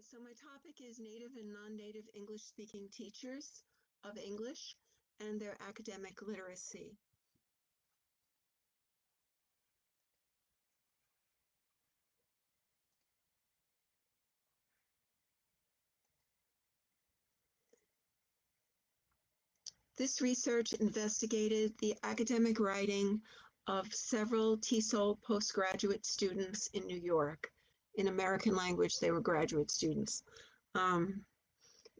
So my topic is native and non-native English-speaking teachers of English and their academic literacy. This research investigated the academic writing of several TESOL postgraduate students in New York. In American language, they were graduate students.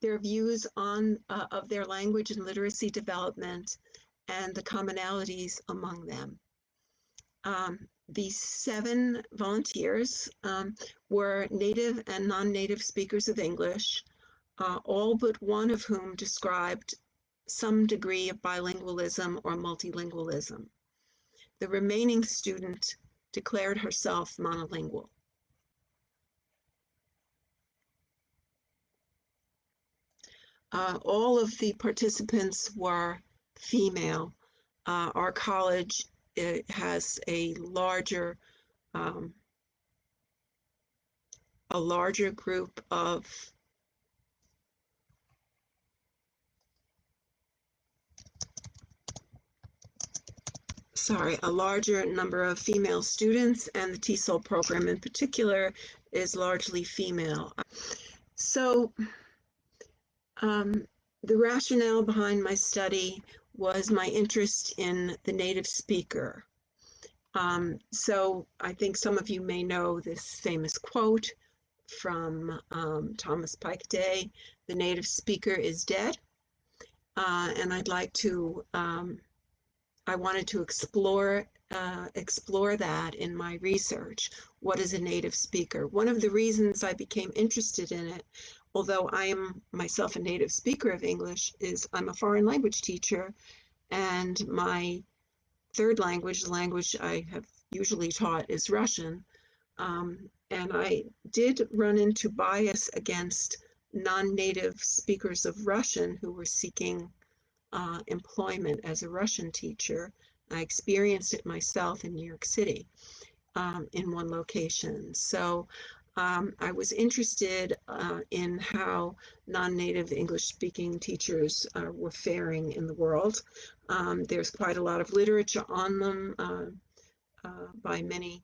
Their views on of their language and literacy development and the commonalities among them. These 7 volunteers were native and non-native speakers of English, all but one of whom described some degree of bilingualism or multilingualism. The remaining student declared herself monolingual. All of the participants were female. Our college has a larger group of a larger number of female students, and the TESOL program in particular is largely female. So the rationale behind my study was my interest in the native speaker. So I think some of you may know this famous quote from Thomas Pike Day, "The native speaker is dead." And I'd like to, I wanted to explore that in my research. What is a native speaker? One of the reasons I became interested in it, although I am myself a native speaker of English, is I'm a foreign language teacher, and my third language, the language I have usually taught, is Russian. And I did run into bias against non-native speakers of Russian who were seeking employment as a Russian teacher. I experienced it myself in New York City in one location. So I was interested in how non-native English-speaking teachers were faring in the world. There's quite a lot of literature on them by many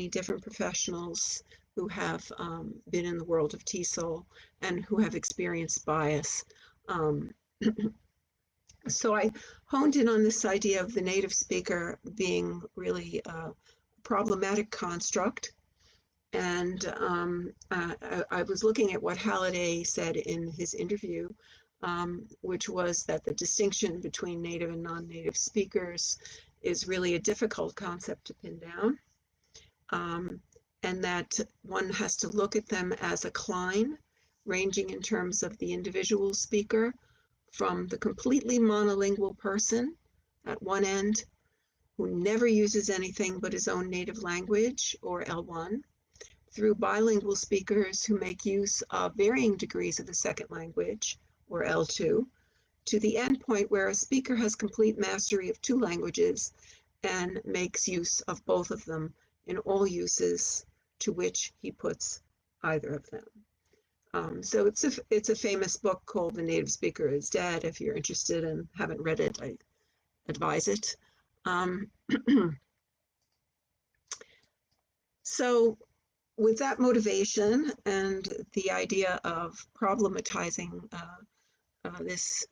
different professionals who have been in the world of TESOL and who have experienced bias. So I honed in on this idea of the native speaker being really a problematic construct. And I was looking at what Halliday said in his interview, which was that the distinction between native and non-native speakers is really a difficult concept to pin down, and that one has to look at them as a cline, ranging in terms of the individual speaker, from the completely monolingual person at one end, who never uses anything but his own native language, or L1, through bilingual speakers who make use of varying degrees of a second language, or L2, to the end point where a speaker has complete mastery of 2 languages and makes use of both of them in all uses to which he puts either of them. So it's a famous book called "The Native Speaker is Dead." If you're interested and haven't read it, I advise it. So with that motivation and the idea of problematizing this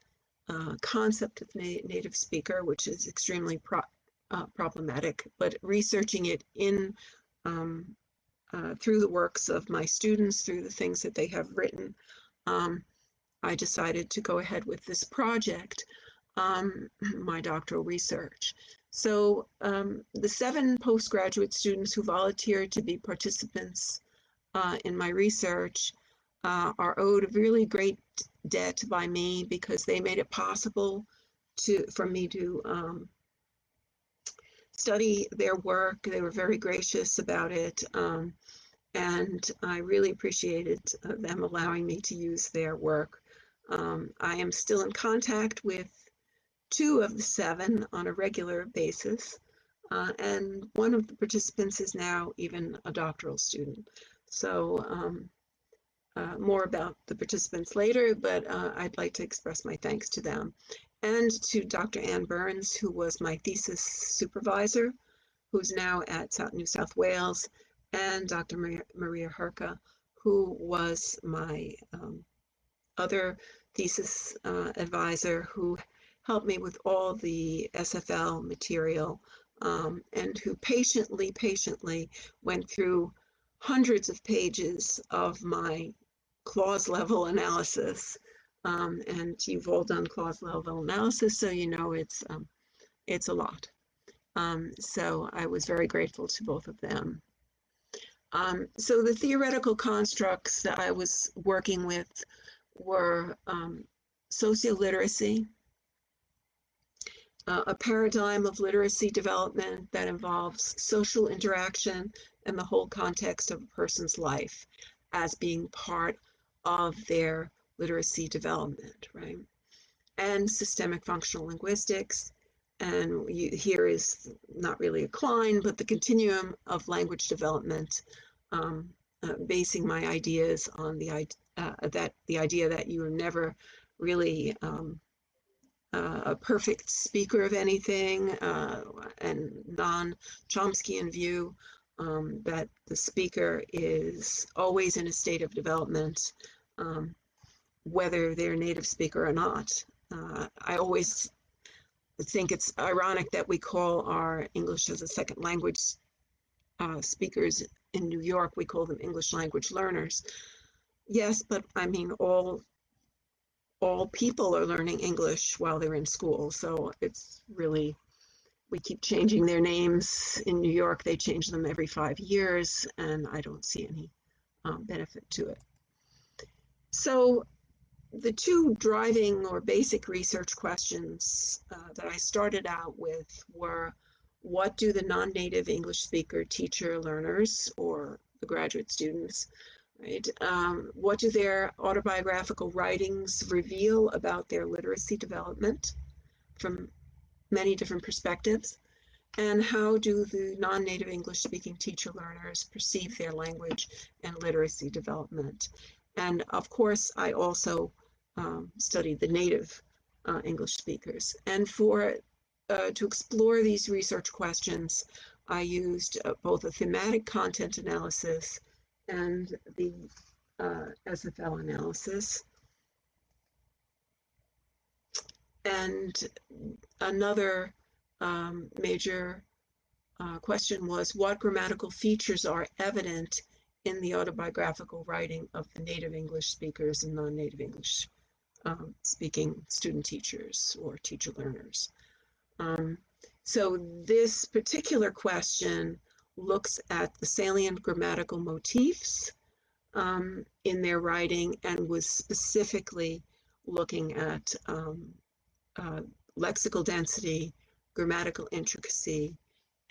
concept of native speaker, which is extremely problematic, but researching it in through the works of my students, through the things that they have written, I decided to go ahead with this project, my doctoral research. So the 7 postgraduate students who volunteered to be participants in my research are owed a really great debt by me, because they made it possible for me to study their work. They were very gracious about it, and I really appreciated them allowing me to use their work. I am still in contact with 2 of the 7 on a regular basis, and one of the participants is now even a doctoral student. So more about the participants later, but I'd like to express my thanks to them. And to Dr. Ann Burns, who was my thesis supervisor, who's now at New South Wales, and Dr. Maria Herka, who was my other thesis advisor, who helped me with all the SFL material, and who patiently went through hundreds of pages of my clause level analysis. And you've all done clause level analysis, so you know it's a lot. So I was very grateful to both of them. So the theoretical constructs that I was working with were socioliteracy, a paradigm of literacy development that involves social interaction and the whole context of a person's life as being part of their literacy development, right? And systemic functional linguistics. And here is not really a Klein, but the continuum of language development, basing my ideas on the idea that you are never really a perfect speaker of anything, and non-Chomskyan view that the speaker is always in a state of development, whether they're a native speaker or not. I always think it's ironic that we call our English as a second language speakers in New York, we call them English language learners. Yes, but I mean, all people are learning English while they're in school. So it's really, we keep changing their names. In New York, they change them every 5 years, and I don't see any benefit to it. So the two driving or basic research questions that I started out with were, what do the non-native English speaker teacher learners, or the graduate students, right, what do their autobiographical writings reveal about their literacy development from many different perspectives? And how do the non-native English speaking teacher learners perceive their language and literacy development? And of course, I also studied the native English speakers. And to explore these research questions, I used both a thematic content analysis and the SFL analysis. And another major question was, what grammatical features are evident in the autobiographical writing of the native English speakers and non-native English speaking student teachers or teacher learners? So this particular question looks at the salient grammatical motifs in their writing, and was specifically looking at lexical density, grammatical intricacy,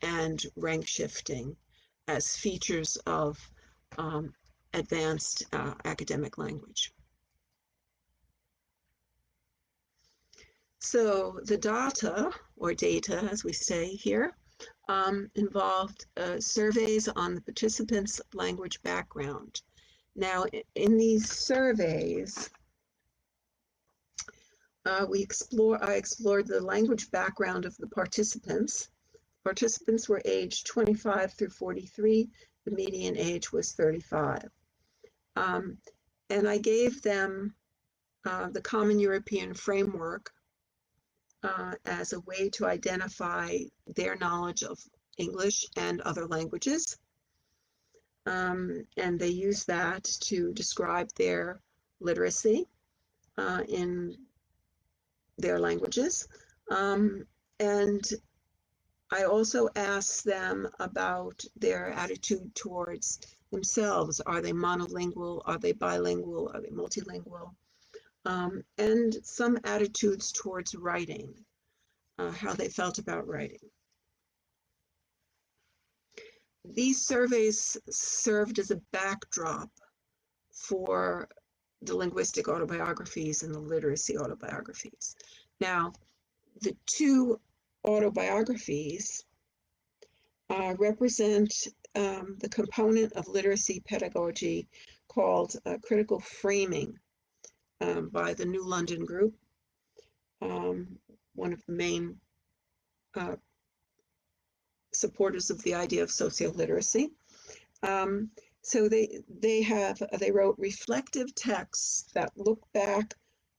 and rank shifting as features of advanced academic language. So the data, or data as we say here, involved surveys on the participants' language background. Now, in these surveys, I explored the language background of the participants. Participants were aged 25 through 43. The median age was 35. And I gave them the Common European Framework as a way to identify their knowledge of English and other languages. And they use that to describe their literacy in their languages. And I also asked them about their attitude towards themselves. Are they monolingual? Are they bilingual? Are they multilingual? And some attitudes towards writing, how they felt about writing. These surveys served as a backdrop for the linguistic autobiographies and the literacy autobiographies. Now, the two autobiographies represent the component of literacy pedagogy called Critical Framing by the New London Group, one of the main supporters of the idea of socioliteracy. So they wrote reflective texts that look back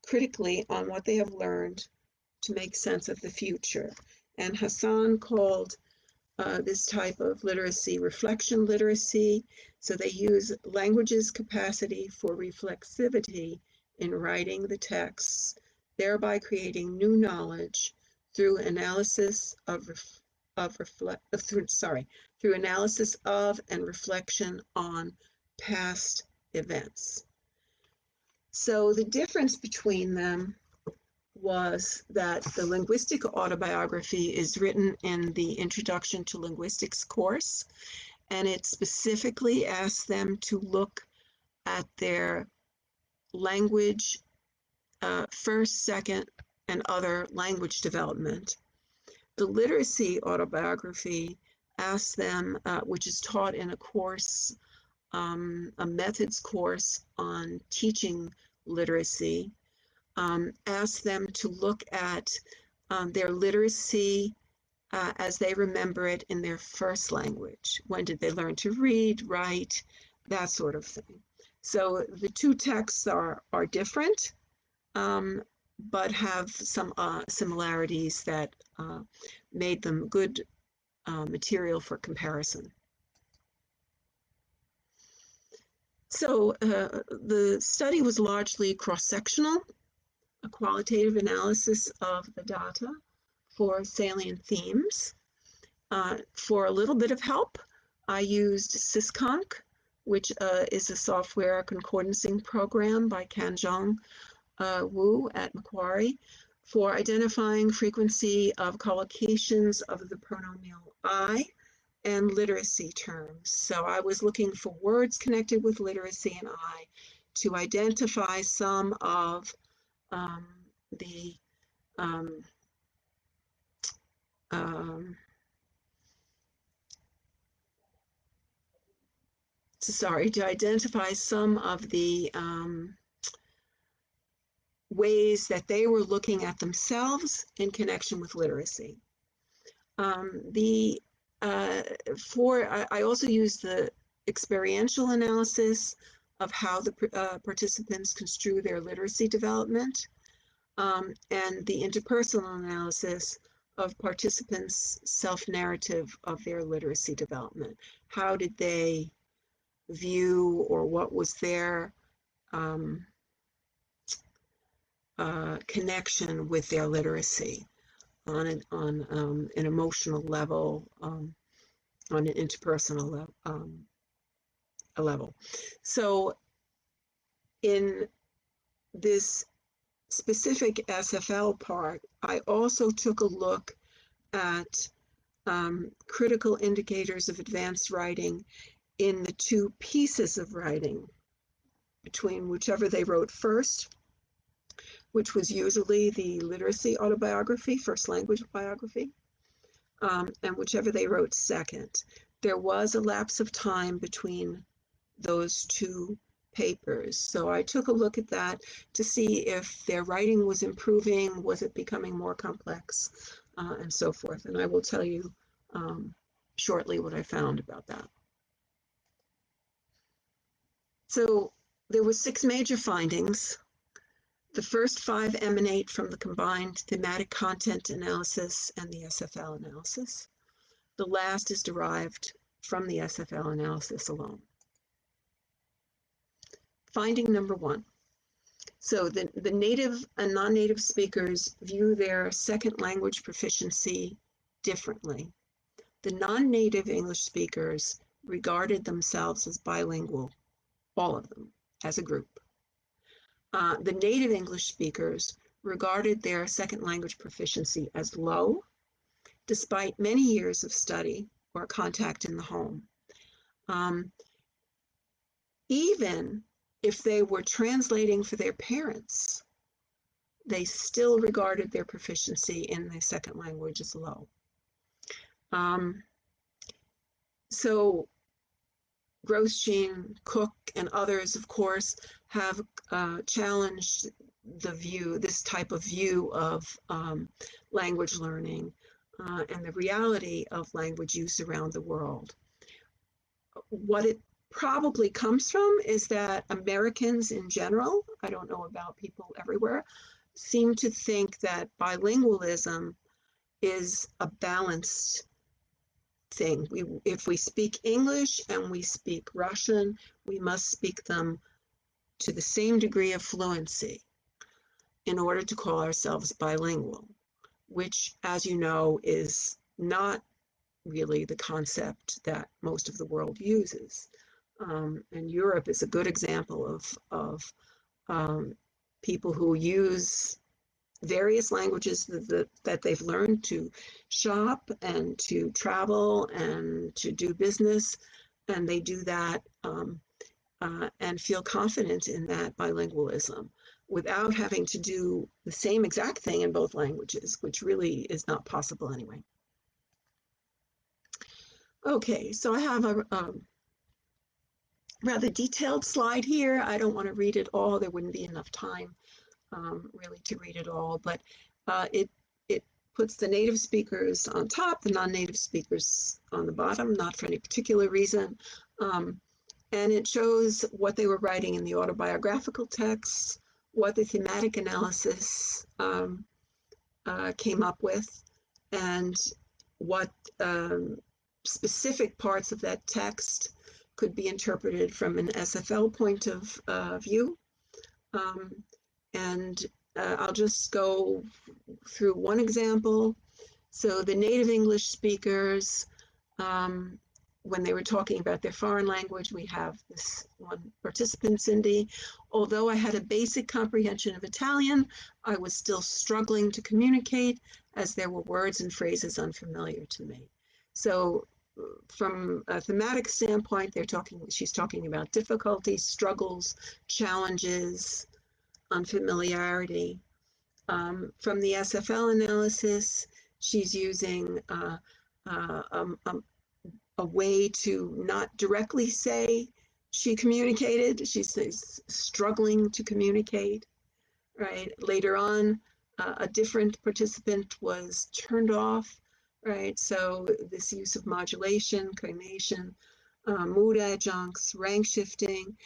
critically on what they have learned to make sense of the future. And Hassan called this type of literacy reflection literacy. So they use language's capacity for reflexivity in writing the texts, thereby creating new knowledge through analysis through analysis of and reflection on past events. So the difference between them was that the linguistic autobiography is written in the Introduction to Linguistics course, and it specifically asks them to look at their language, first, second, and other language development. The literacy autobiography asks them, which is taught in a course, a methods course on teaching literacy, asks them to look at their literacy as they remember it in their first language. When did they learn to read, write, that sort of thing. So the two texts are different, but have some similarities that made them good material for comparison. So the study was largely cross-sectional, a qualitative analysis of the data for salient themes. For a little bit of help, I used Sysconc, which is a software concordancing program by Kanjong Wu at Macquarie, for identifying frequency of collocations of the pronominal I and literacy terms. So I was looking for words connected with literacy and I to identify some of to identify some of the ways that they were looking at themselves in connection with literacy. I also used the experiential analysis of how the participants construe their literacy development, and the interpersonal analysis of participants' self-narrative of their literacy development. How did they view, or what was their connection with their literacy on an emotional level, on an interpersonal level. So in this specific SFL part, I also took a look at critical indicators of advanced writing in the two pieces of writing, between whichever they wrote first, which was usually the literacy autobiography, first language biography, and whichever they wrote second. There was a lapse of time between those two papers. So I took a look at that to see if their writing was improving, was it becoming more complex, and so forth. And I will tell you shortly what I found about that. So there were 6 major findings. The first 5 emanate from the combined thematic content analysis and the SFL analysis. The last is derived from the SFL analysis alone. Finding number 1. So the native and non-native speakers view their second language proficiency differently. The non-native English speakers regarded themselves as bilingual, all of them, as a group. The native English speakers regarded their second language proficiency as low, despite many years of study or contact in the home. Even if they were translating for their parents, they still regarded their proficiency in their second language as low. So Grosjean, Cook, and others, of course, have challenged this type of view of language learning and the reality of language use around the world. What it probably comes from is that Americans in general, I don't know about people everywhere, seem to think that bilingualism is a balanced thing. If we speak English and we speak Russian, we must speak them to the same degree of fluency in order to call ourselves bilingual, which, as you know, is not really the concept that most of the world uses. And Europe is a good example of people who use various languages that they've learned to shop and to travel and to do business, and they do that and feel confident in that bilingualism without having to do the same exact thing in both languages, which really is not possible anyway. Okay, so I have a rather detailed slide here. I don't want to read it all. There wouldn't be enough time really to read it all, but it puts the native speakers on top, the non-native speakers on the bottom, not for any particular reason. And it shows what they were writing in the autobiographical texts, what the thematic analysis came up with, and what specific parts of that text could be interpreted from an SFL point of view. And I'll just go through one example. So the native English speakers, when they were talking about their foreign language, we have this one participant, Cindy. Although I had a basic comprehension of Italian, I was still struggling to communicate as there were words and phrases unfamiliar to me. So from a thematic standpoint, she's talking about difficulties, struggles, challenges, unfamiliarity. From the SFL analysis, she's using a way to not directly say she communicated. She says struggling to communicate, right? Later on, a different participant was turned off, right? So this use of modulation, cremation, mood adjuncts, rank shifting,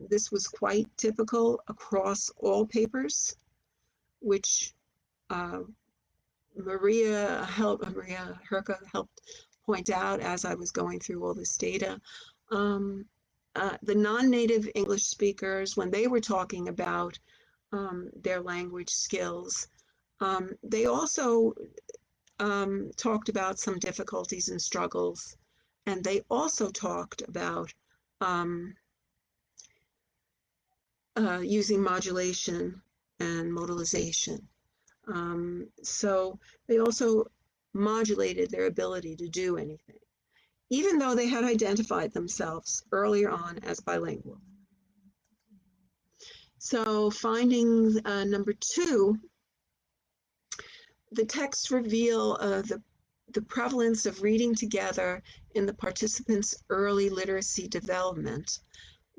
this was quite typical across all papers, which Maria Herka helped point out as I was going through all this data. The non-native English speakers, when they were talking about their language skills, they also talked about some difficulties and struggles, and they also talked about using modulation and modalization. So they also modulated their ability to do anything, even though they had identified themselves earlier on as bilingual. So finding number 2, the texts reveal the prevalence of reading together in the participants' early literacy development,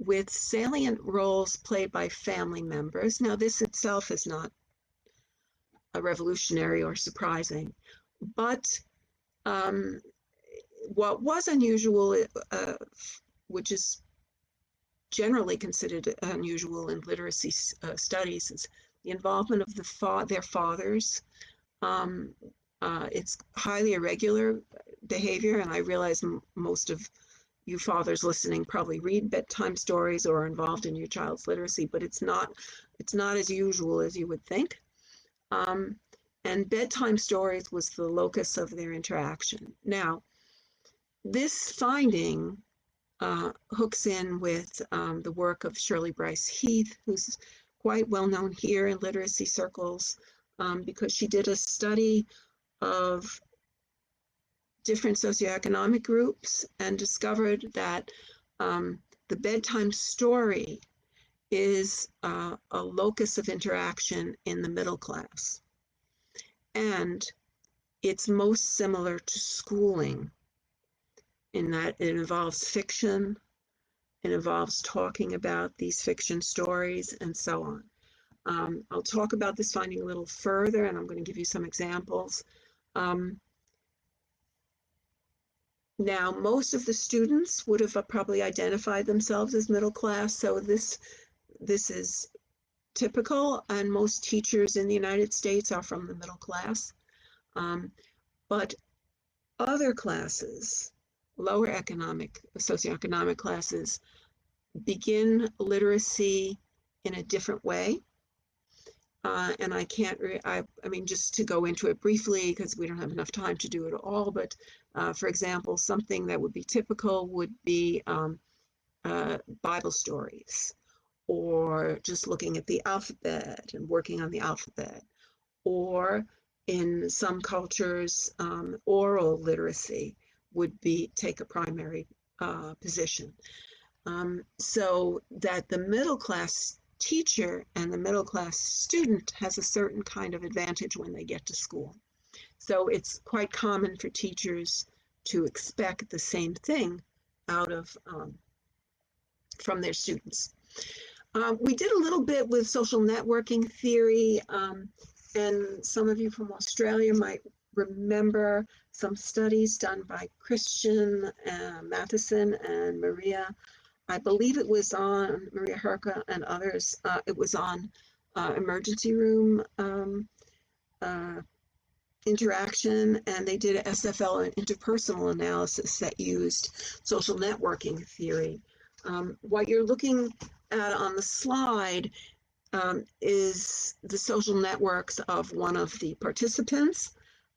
with salient roles played by family members. Now, this itself is not a revolutionary or surprising, but what was unusual, which is generally considered unusual in literacy studies, is the involvement of their fathers. It's highly irregular behavior, and I realize most of you fathers listening probably read bedtime stories or are involved in your child's literacy, but it's not as usual as you would think. And bedtime stories was the locus of their interaction. Now, this finding hooks in with the work of Shirley Bryce Heath, who's quite well known here in literacy circles, because she did a study of different socioeconomic groups and discovered that the bedtime story is a locus of interaction in the middle class. And it's most similar to schooling in that it involves fiction, It involves talking about these fiction stories and so on. I'll talk about this finding a little further, and I'm going to give you some examples. Now, most of the students would have probably identified themselves as middle class, so this is typical, and most teachers in the United States are from the middle class. But other classes, lower socioeconomic classes, begin literacy in a different way. And I can't, I mean, just to go into it briefly, because we don't have enough time to do it all, but for example, something that would be typical would be Bible stories, or just looking at the alphabet and working on the alphabet, or in some cultures, oral literacy would take a primary position. So that the middle class teacher and the middle class student has a certain kind of advantage when they get to school. So it's quite common for teachers to expect the same thing out of from their students. We did a little bit with social networking theory, and some of you from Australia might remember some studies done by Christian Matheson and Maria. I believe it was on Maria Herka and others. It was on emergency room interaction, and they did an SFL, an interpersonal analysis that used social networking theory. What you're looking at on the slide is the social networks of one of the participants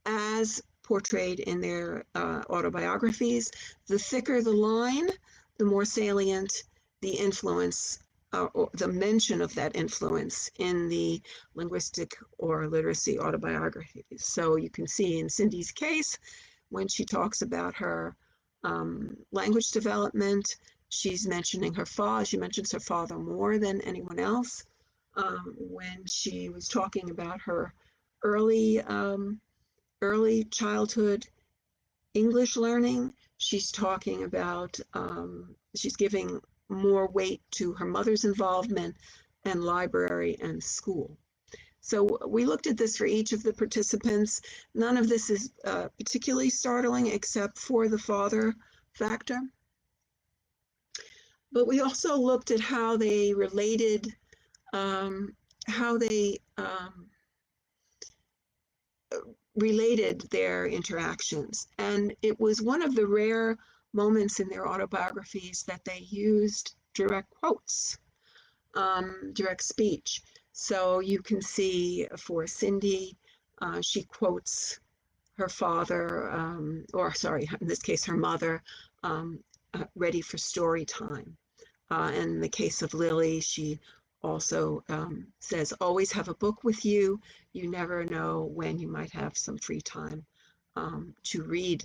as portrayed in their autobiographies. The thicker the line, the more salient the influence or the mention of that influence in the linguistic or literacy autobiographies. So you can see in Cindy's case, when she talks about her language development, she's mentioning her father. She mentions her father more than anyone else. When she was talking about her early childhood English learning, she's talking about, she's giving more weight to her mother's involvement and library and school. So we looked at this for each of the participants. None of this is particularly startling except for the father factor. But we also looked at how they related, related their interactions. And it was one of the rare moments in their autobiographies that they used direct quotes, direct speech. So you can see for Cindy, she quotes her father, or sorry, in this case, her mother, ready for story time. In the case of Lily, she also says, always have a book with you. You never know when you might have some free time to read.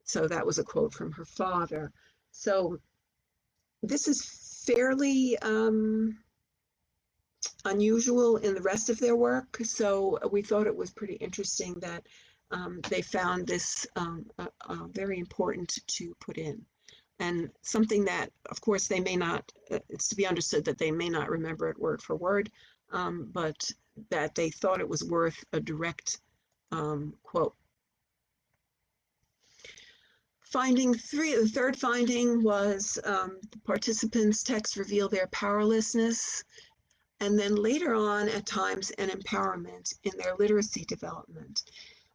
So that was a quote from her father. So this is fairly unusual in the rest of their work. So we thought it was pretty interesting that they found this very important to put in. And something that, of course, they may not, it's to be understood that they may not remember it word for word, but that they thought it was worth a direct quote. Finding three, the third finding was the participants' texts reveal their powerlessness, and then later on, at times, an empowerment in their literacy development.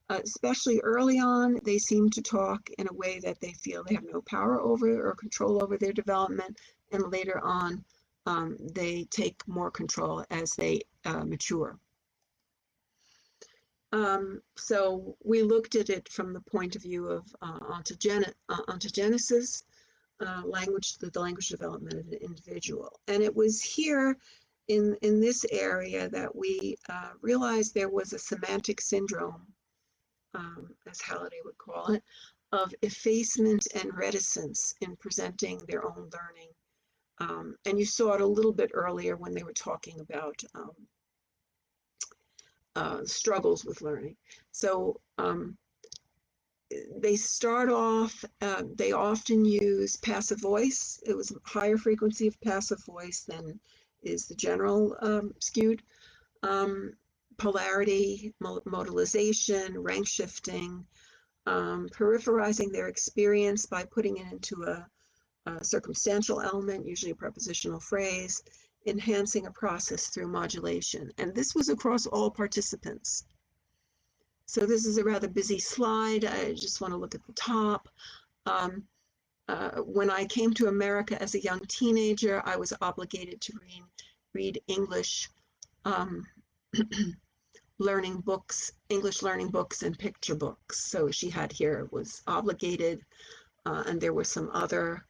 Especially early on, they seem to talk in a way that they feel they have no power over or control over their development, and later on, they take more control as they mature. So we looked at it from the point of view of ontogenesis, the language development of an individual. And it was here in this area that we realized there was a semantic syndrome, as Halliday would call it, of effacement and reticence in presenting their own learning. And you saw it a little bit earlier when they were talking about struggles with learning. So they start off, they often use passive voice. It was a higher frequency of passive voice than is the general skewed. Polarity, modalization, rank shifting, peripherizing their experience by putting it into a circumstantial element, usually a prepositional phrase, enhancing a process through modulation. And this was across all participants. So this is a rather busy slide. I just want to look at the top. When I came to America as a young teenager, I was obligated to read English learning books, English learning books and picture books. So she had here was obligated, and there were some other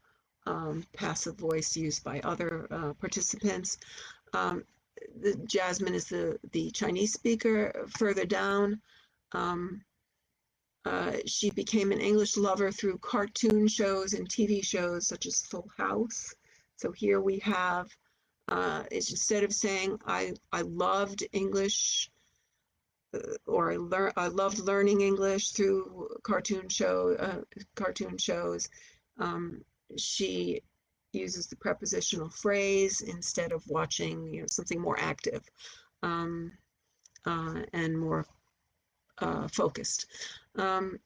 passive voice used by other participants. Jasmine is the Chinese speaker. Further down, she became an English lover through cartoon shows and TV shows such as Full House. So here we have, it's instead of saying I loved English or I loved learning English through cartoon shows. She uses the prepositional phrase instead of watching, something more active and more focused.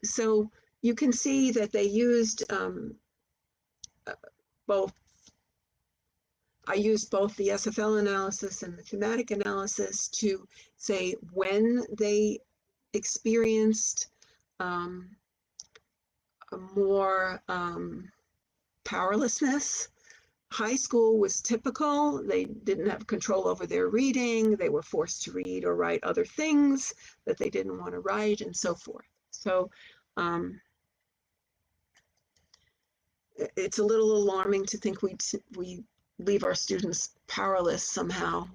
So you can see that they used both. I used both the SFL analysis and the thematic analysis to say when they experienced a more powerlessness. High school was typical. They didn't have control over their reading. They were forced to read or write other things that they didn't want to write, and so forth. So it's a little alarming to think we leave our students powerless somehow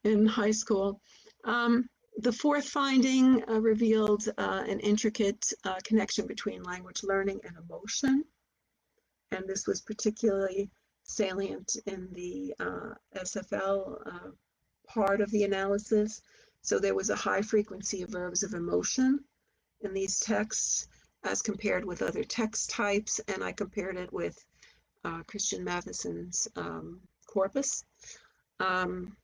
in high school. The fourth finding revealed an intricate connection between language learning and emotion. And this was particularly salient in the SFL part of the analysis. So there was a high frequency of verbs of emotion in these texts as compared with other text types, and I compared it with Christian Matheson's corpus. And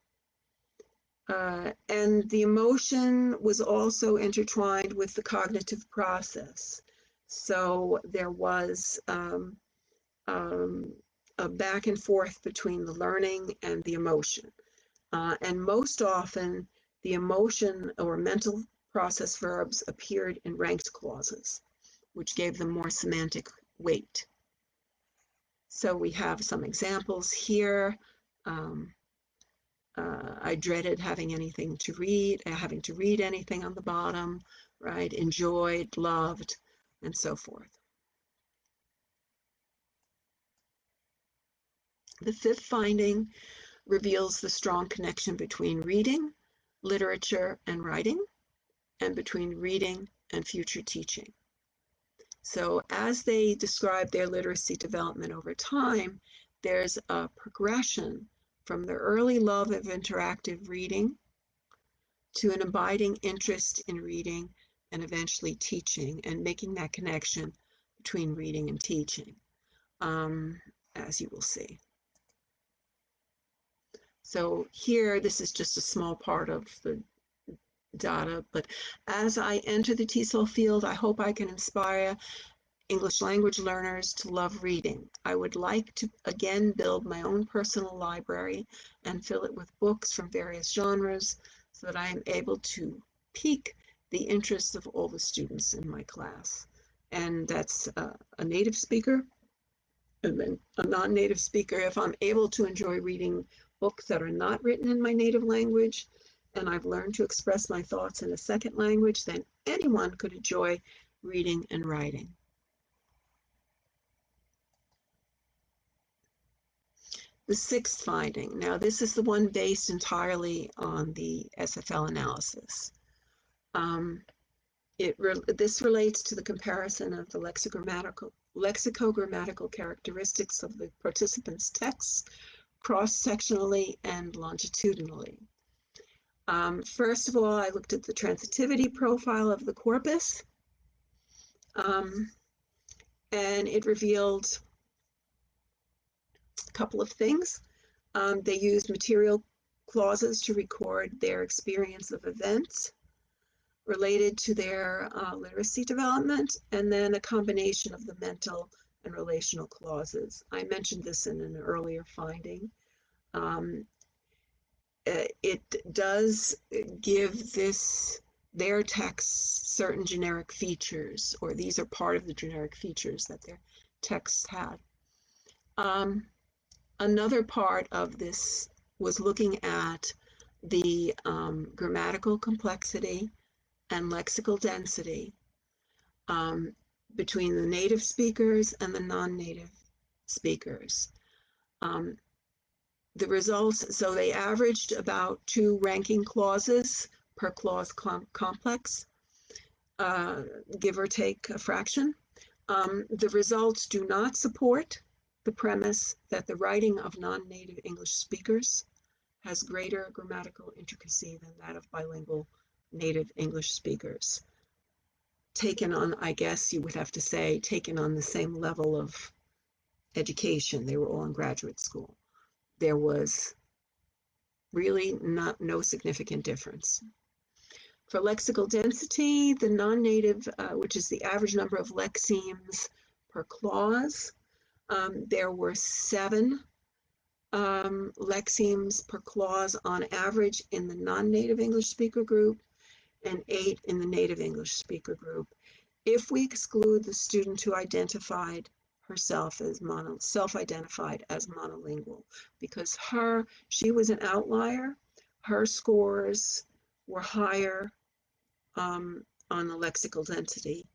the emotion was also intertwined with the cognitive process. So there was a back and forth between the learning and the emotion. And most often, the emotion or mental process verbs appeared in ranked clauses, which gave them more semantic weight. So we have some examples here. I dreaded having to read anything on the bottom, right? Enjoyed, loved, and so forth. The fifth finding reveals the strong connection between reading, literature, and writing, and between reading and future teaching. So as they describe their literacy development over time, there's a progression from the early love of interactive reading to an abiding interest in reading and eventually teaching, and making that connection between reading and teaching, as you will see. So here, this is just a small part of the data, but as I enter the TESOL field, I hope I can inspire English language learners to love reading. I would like to again build my own personal library and fill it with books from various genres so that I am able to pique the interest of all the students in my class. And that's a native speaker and then a non-native speaker. If I'm able to enjoy reading books that are not written in my native language, and I've learned to express my thoughts in a second language, then anyone could enjoy reading and writing. The sixth finding. Now, this is the one based entirely on the SFL analysis. This relates to the comparison of the lexicogrammatical characteristics of the participants' texts cross-sectionally and longitudinally. First of all, I looked at the transitivity profile of the corpus. And it revealed a couple of things. They used material clauses to record their experience of events related to their literacy development, and then a combination of the mental and relational clauses. I mentioned this in an earlier finding. It does give their texts certain generic features, or these are part of the generic features that their texts had. Another part of this was looking at the grammatical complexity and lexical density between the native speakers and the non-native speakers. The results, so they averaged about 2 ranking clauses per clause complex, give or take a fraction. The results do not support the premise that the writing of non-native English speakers has greater grammatical intricacy than that of bilingual native English speakers. Taken on, I guess you would have to say, taken on the same level of education. They were all in graduate school. There was really no significant difference. For lexical density, the non-native, which is the average number of lexemes per clause, there were 7 lexemes per clause on average in the non-native English speaker group and 8 in the native English speaker group. If we exclude the student who identified herself as self-identified as monolingual, because she was an outlier, her scores were higher on the lexical density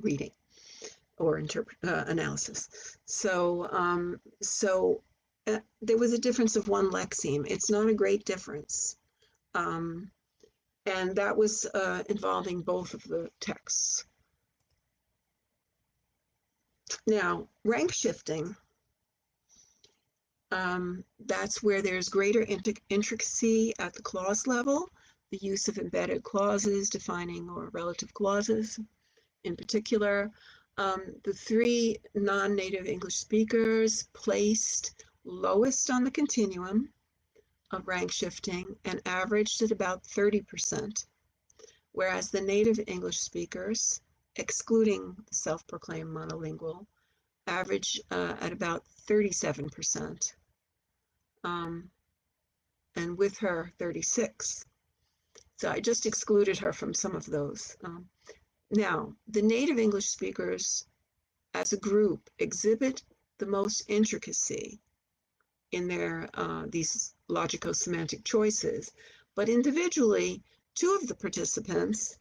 reading or analysis. So, there was a difference of 1 lexeme. It's not a great difference. And that was involving both of the texts. Now, rank shifting, that's where there's greater intricacy at the clause level, the use of embedded clauses, defining or relative clauses in particular. The 3 non-native English speakers placed lowest on the continuum of rank shifting and averaged at about 30%, whereas the native English speakers, excluding the self-proclaimed monolingual, average at about 37%, and with her 36. So I just excluded her from some of those. Now, the native English speakers as a group exhibit the most intricacy in their these logico-semantic choices, but individually, 2 of the participants,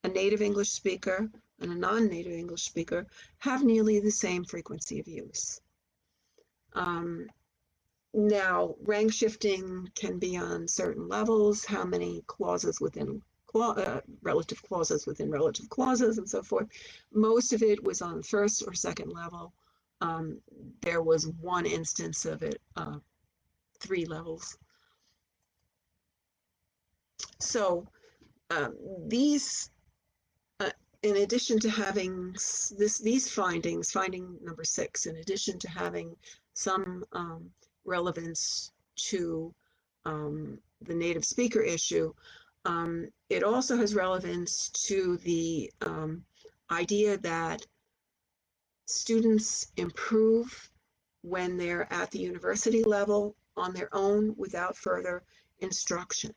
a native English speaker and a non-native English speaker, have nearly the same frequency of use. Now, rank shifting can be on certain levels, how many clauses within relative clauses within relative clauses and so forth. Most of it was on 1st or 2nd level. There was 1 instance of it, 3 levels. So these, in addition to having these findings, finding number 6, in addition to having some relevance to the native speaker issue, it also has relevance to the idea that students improve when they're at the university level on their own without further instruction.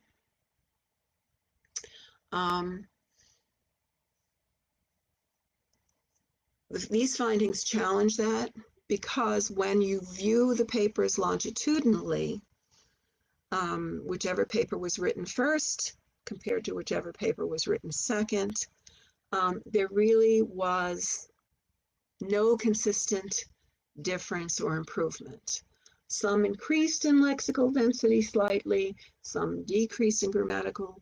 These findings challenge that, because when you view the papers longitudinally, whichever paper was written first compared to whichever paper was written second, there really was no consistent difference or improvement. Some increased in lexical density slightly, some decreased in grammatical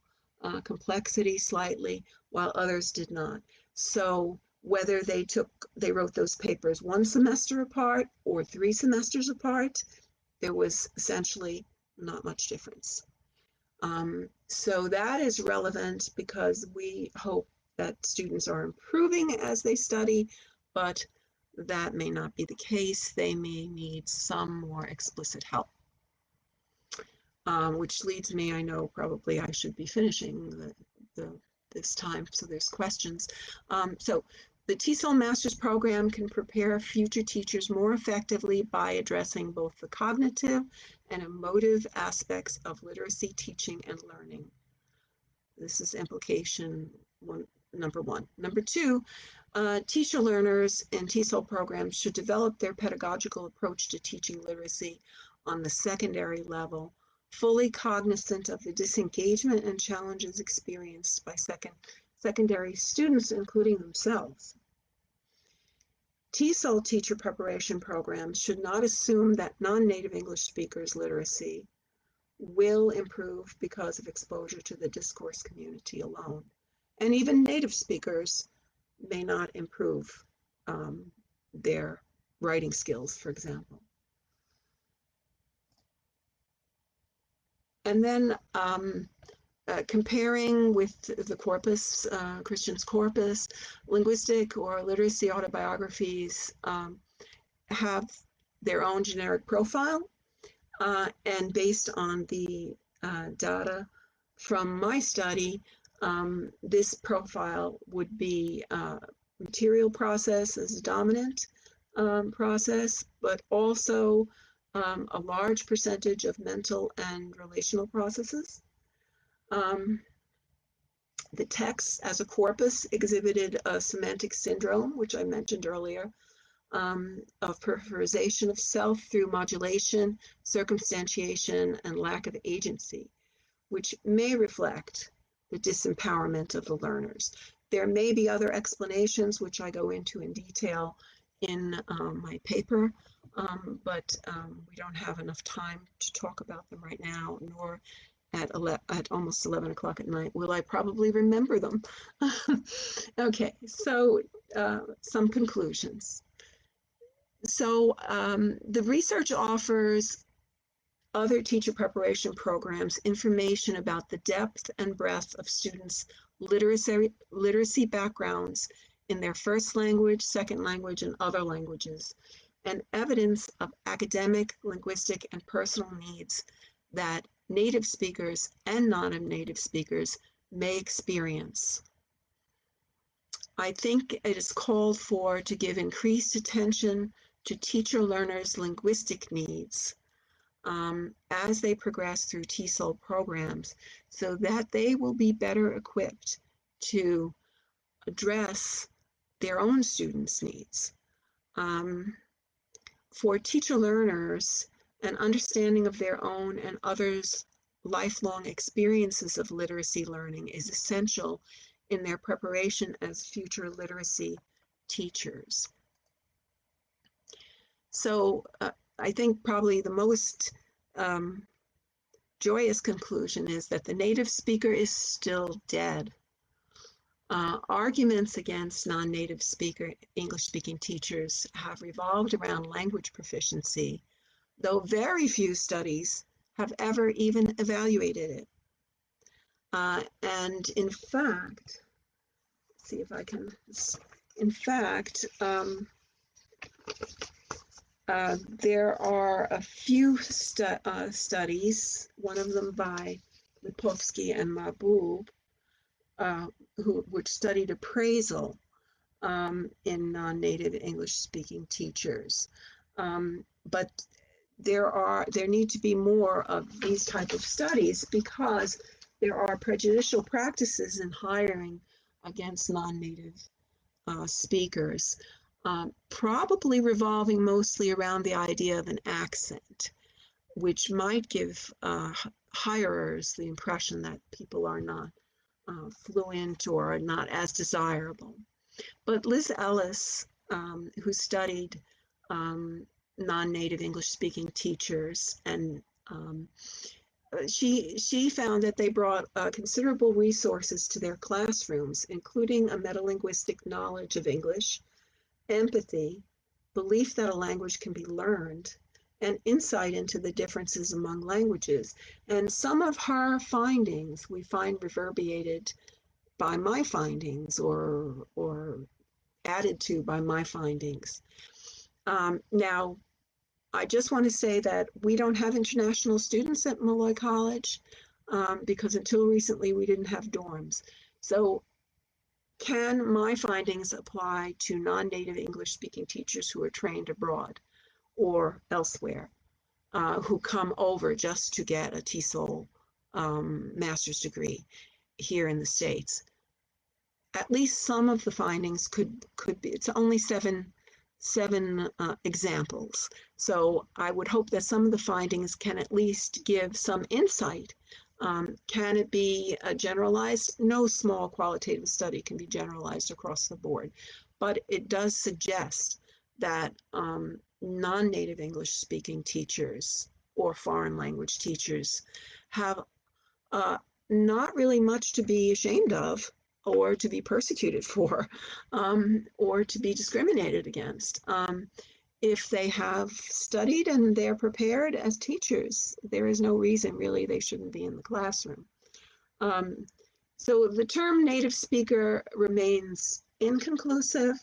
complexity slightly, while others did not. So whether they wrote those papers 1 semester apart or 3 semesters apart, there was essentially not much difference. So that is relevant because we hope that students are improving as they study, but that may not be the case. They may need some more explicit help. Which leads me, I know probably I should be finishing this time, so there's questions. So the TESOL Master's Program can prepare future teachers more effectively by addressing both the cognitive and emotive aspects of literacy teaching and learning. This is implication number one. Number two, teacher learners in TESOL programs should develop their pedagogical approach to teaching literacy on the secondary level, fully cognizant of the disengagement and challenges experienced by secondary students, including themselves. TESOL teacher preparation programs should not assume that non-native English speakers' literacy will improve because of exposure to the discourse community alone. And even native speakers may not improve their writing skills, for example. And then comparing with the corpus, Christian's corpus, linguistic or literacy autobiographies have their own generic profile, and based on the data from my study, this profile would be material process as a dominant process, but also a large percentage of mental and relational processes. The text as a corpus exhibited a semantic syndrome, which I mentioned earlier, of peripherization of self through modulation, circumstantiation, and lack of agency, which may reflect the disempowerment of the learners. There may be other explanations, which I go into in detail in my paper, but we don't have enough time to talk about them right now, nor at almost 11 o'clock at night will I probably remember them. Okay, so some conclusions. So the research offers other teacher preparation programs information about the depth and breadth of students' literacy backgrounds in their first language, second language, and other languages, and evidence of academic, linguistic, and personal needs that native speakers and non-native speakers may experience. I think it is called for to give increased attention to teacher learners' linguistic needs as they progress through TESOL programs, so that they will be better equipped to address their own students' needs. For teacher learners, an understanding of their own and others' lifelong experiences of literacy learning is essential in their preparation as future literacy teachers. So I think probably the most joyous conclusion is that the native speaker is still dead. Arguments against non-native speaker English-speaking teachers have revolved around language proficiency, though very few studies have ever even evaluated it. And in fact, let's see if I can, in fact, there are a few studies, one of them by Lipovsky and Mahbub, which studied appraisal in non-native English-speaking teachers. But there need to be more of these type of studies because there are prejudicial practices in hiring against non-native speakers, probably revolving mostly around the idea of an accent, which might give hirers the impression that people are not fluent or not as desirable. But Liz Ellis, who studied non-native English-speaking teachers, and she found that they brought considerable resources to their classrooms, including a metalinguistic knowledge of English, empathy, belief that a language can be learned, and insight into the differences among languages. And some of her findings we find reverberated by my findings or added to by my findings. Now, I just want to say that we don't have international students at Molloy College because until recently we didn't have dorms. So can my findings apply to non-native English-speaking teachers who are trained abroad or elsewhere, who come over just to get a TESOL master's degree here in the States? At least some of the findings could be, it's only seven examples. So I would hope that some of the findings can at least give some insight. Can it be generalized? No small qualitative study can be generalized across the board, but it does suggest that non-native English speaking teachers or foreign language teachers have not really much to be ashamed of or to be persecuted for, or to be discriminated against. If they have studied and they're prepared as teachers, there is no reason really they shouldn't be in the classroom. So the term native speaker remains inconclusive,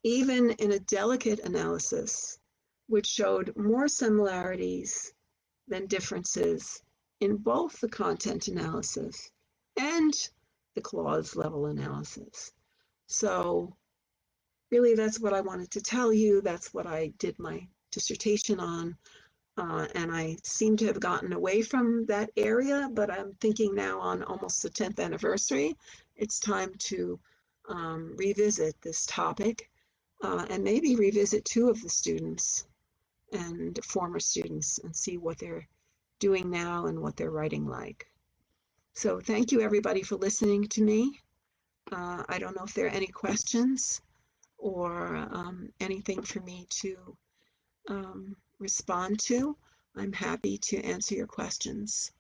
even in a delicate analysis, which showed more similarities than differences in both the content analysis and the clause level analysis. So really that's what I wanted to tell you. That's what I did my dissertation on. And I seem to have gotten away from that area, but I'm thinking now on almost the 10th anniversary, it's time to revisit this topic and maybe revisit two of the students and former students and see what they're doing now and what they're writing like. So thank you everybody for listening to me. I don't know if there are any questions or anything for me to respond to. I'm happy to answer your questions.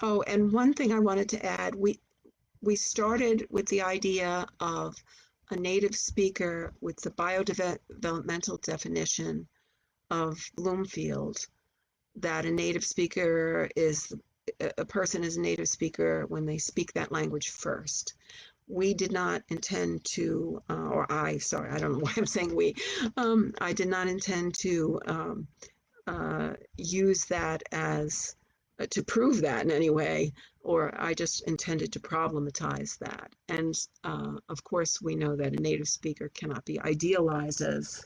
Oh, and one thing I wanted to add, we started with the idea of a native speaker with the biodevelopmental definition of Bloomfield, that a native speaker is, a person is a native speaker when they speak that language first. We did not intend to, sorry, I don't know why I'm saying we, I did not intend to use that as, to prove that in any way, or I just intended to problematize that. And of course, we know that a native speaker cannot be idealized as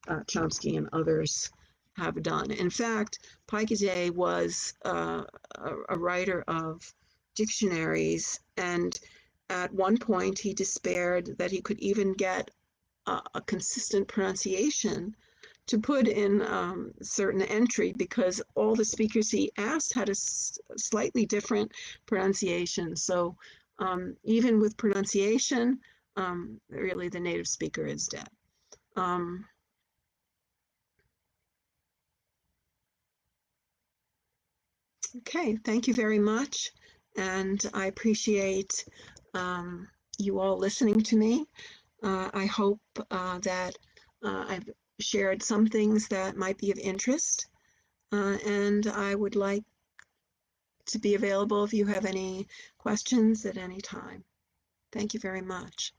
Chomsky and others have done. In fact, Paikaday was a writer of dictionaries, and at one point he despaired that he could even get a consistent pronunciation to put in certain entry, because all the speakers he asked had a slightly different pronunciation. So even with pronunciation, really the native speaker is dead. Okay, thank you very much. And I appreciate you all listening to me. I hope that I've shared some things that might be of interest. And I would like to be available if you have any questions at any time. Thank you very much.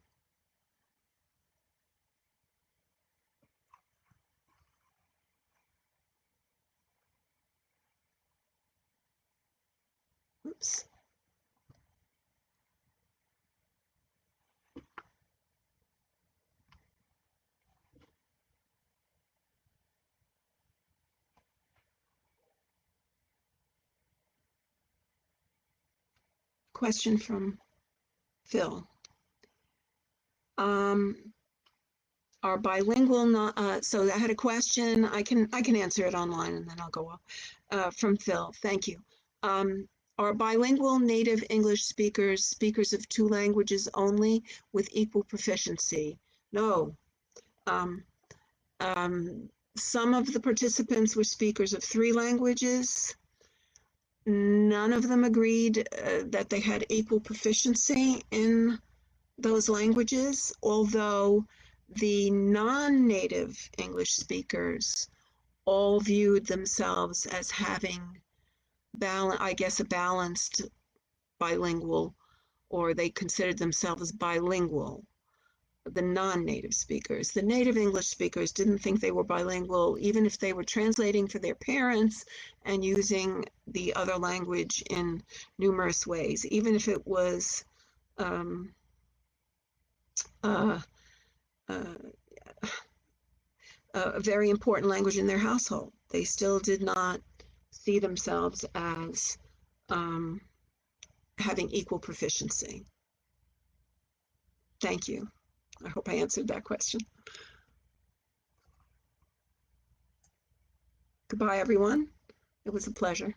Oops. Question from Phil. Are bilingual so I had a question. I can answer it online and then I'll go up. From Phil. Thank you. Are bilingual native English speakers of two languages only with equal proficiency? No. Some of the participants were speakers of three languages. None of them agreed that they had equal proficiency in those languages, although the non-native English speakers all viewed themselves as having, I guess, a balanced bilingual, or they considered themselves bilingual, the non-native speakers. The native English speakers didn't think they were bilingual, even if they were translating for their parents and using the other language in numerous ways, even if it was a very important language in their household. They still did not see themselves as having equal proficiency. Thank you. I hope I answered that question. Goodbye, everyone. It was a pleasure.